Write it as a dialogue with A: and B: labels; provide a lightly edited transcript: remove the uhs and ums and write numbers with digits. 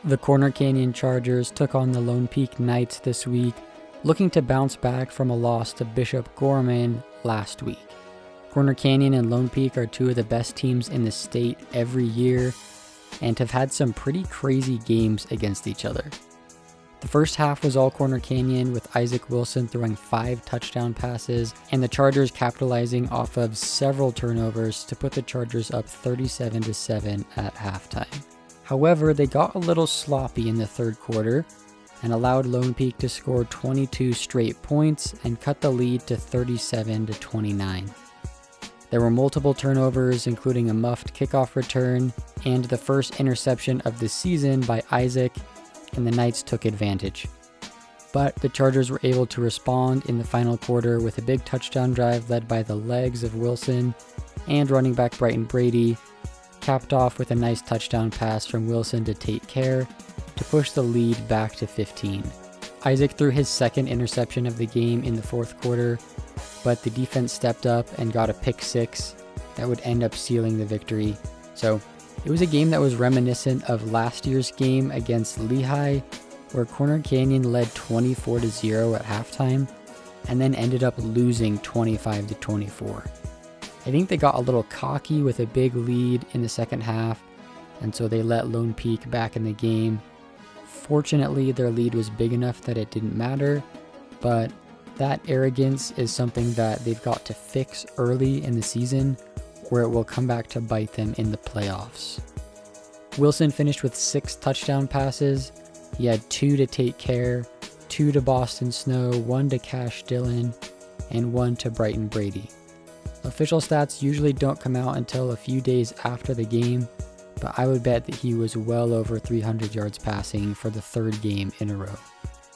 A: The Corner Canyon Chargers took on the Lone Peak Knights this week, looking to bounce back from a loss to Bishop Gorman last week. Corner Canyon and Lone Peak are two of the best teams in the state every year and have had some pretty crazy games against each other. The first half was all Corner Canyon, with Isaac Wilson throwing 5 touchdown passes and the Chargers capitalizing off of several turnovers to put the Chargers up 37-7 at halftime. However, they got a little sloppy in the third quarter and allowed Lone Peak to score 22 straight points and cut the lead to 37-29. There were multiple turnovers, including a muffed kickoff return and the first interception of the season by Isaac, and the Knights took advantage. But the Chargers were able to respond in the final quarter with a big touchdown drive led by the legs of Wilson and running back Brighton Brady, capped off with a nice touchdown pass from Wilson to Tate Kerr to push the lead back to 15. Isaac threw his second interception of the game in the fourth quarter, but the defense stepped up and got a pick six that would end up sealing the victory. So it was a game that was reminiscent of last year's game against Lehigh, where Corner Canyon led 24-0 at halftime and then ended up losing 25-24. I think they got a little cocky with a big lead in the second half, and so they let Lone Peak back in the game. Fortunately, their lead was big enough that it didn't matter, but that arrogance is something that they've got to fix early in the season, where it will come back to bite them in the playoffs. Wilson finished with 6 touchdown passes. He had 2 to Tate Kerr, 2 to Boston Snow, 1 to Cash Dillon, and 1 to Brighton Brady. Official stats usually don't come out until a few days after the game, but I would bet that he was well over 300 yards passing for the third game in a row.